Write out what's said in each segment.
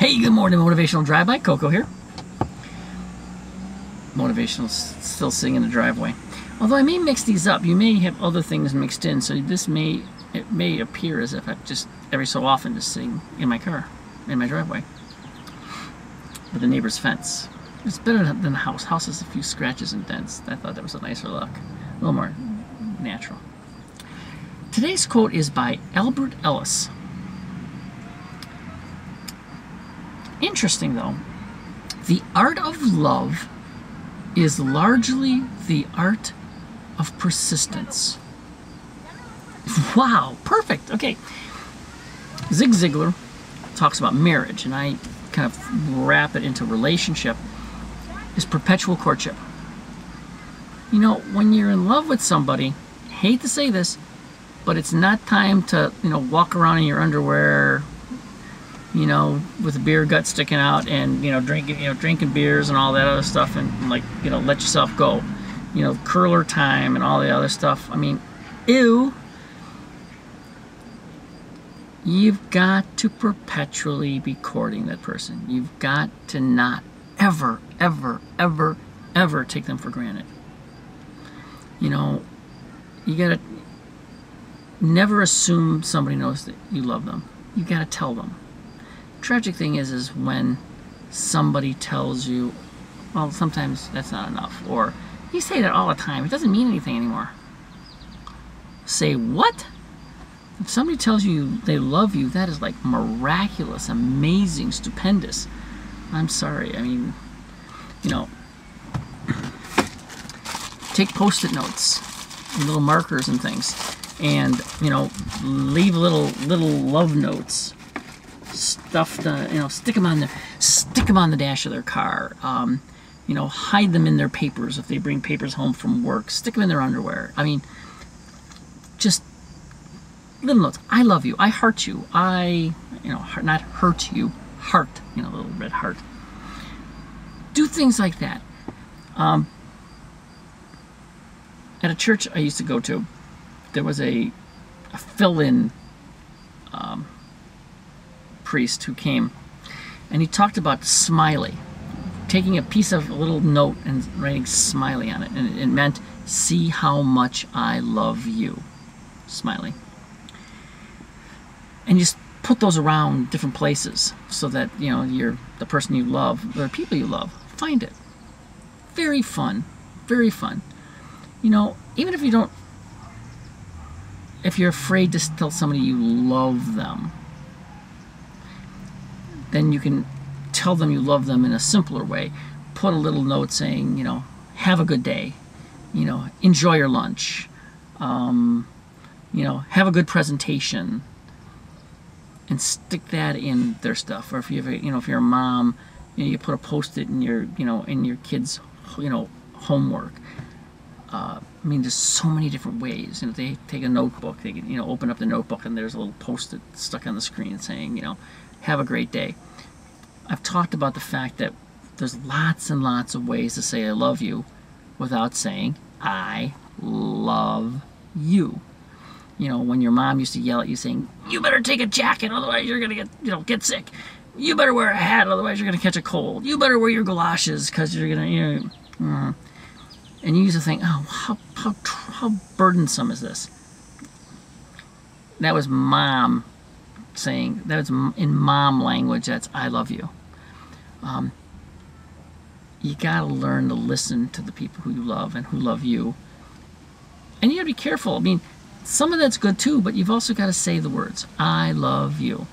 Hey, good morning, Motivational Drive-By. Coco here. Motivational, still sitting in the driveway. Although I may mix these up, you may have other things mixed in, so it may appear as if I'm just every so often just sitting in my car, in my driveway, with the neighbor's fence. It's better than the house. House has a few scratches and dents. I thought that was a nicer look, a little more natural. Today's quote is by Albert Ellis. Interesting, though. The art of love is largely the art of persistence. Wow, perfect. Okay. Zig Ziglar talks about marriage, and I kind of wrap it into relationship, is perpetual courtship. You know, when you're in love with somebody, I hate to say this, but it's not time to, walk around in your underwear, with a beer gut sticking out and, drinking beers and all that other stuff and let yourself go. Curler time and all the other stuff. I mean, ew. You've got to perpetually be courting that person. You've got to not ever, ever, ever, ever take them for granted. You gotta never assume somebody knows that you love them. You gotta tell them. Tragic thing is when somebody tells you, well, sometimes that's not enough, or you say that all the time, it doesn't mean anything anymore. Say what? If somebody tells you they love you, that is like miraculous, amazing, stupendous. I'm sorry. I mean, take Post-it notes and little markers and things, and leave little love notes. Stuff to, stick them on the dash of their car. Hide them in their papers if they bring papers home from work. Stick them in their underwear. I mean, just little notes. I love you. I heart you. Not hurt you. Heart. Little red heart. Do things like that. At a church I used to go to, there was a fill-in priest who came, and he talked about smiley, taking a piece of a little note and writing smiley on it, and it meant, see how much I love you, smiley. And just put those around different places so that you're the person you love, the people you love, find it. Very fun, very fun. Even if if you're afraid to tell somebody you love them, then you can tell them you love them in a simpler way. Put a little note saying, have a good day, enjoy your lunch, have a good presentation, and stick that in their stuff. Or if you have if you're a mom, you put a Post-it in your kids' homework. I mean, there's so many different ways. They take a notebook, they can open up the notebook, and there's a little Post-it stuck on the screen saying, have a great day. I've talked about the fact that there's lots and lots of ways to say I love you without saying I love you. When your mom used to yell at you saying, you better take a jacket, otherwise you're going to get sick. You better wear a hat, otherwise you're going to catch a cold. You better wear your galoshes because you're going to, and you used to think, oh, how burdensome is this? That was mom saying, that was in mom language, that's I love you. You gotta learn to listen to the people who you love and who love you. And you gotta be careful. I mean, some of that's good too, but you've also got to say the words, I love you.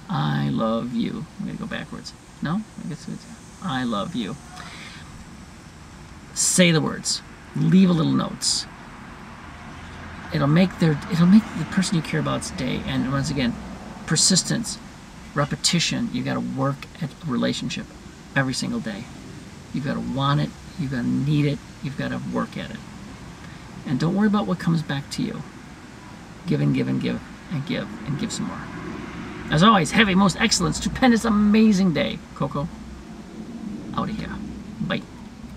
I love you. I'm gonna go backwards. No? I guess it's I love you. Say the words. Leave a little notes. It'll make the person you care about's day. And once again, persistence, repetition. You got to work at a relationship every single day. You've got to want it. You've got to need it. You've got to work at it. And don't worry about what comes back to you. Give and give and give and give and give some more. As always, have a most excellent, stupendous, amazing day. Coco, out of here.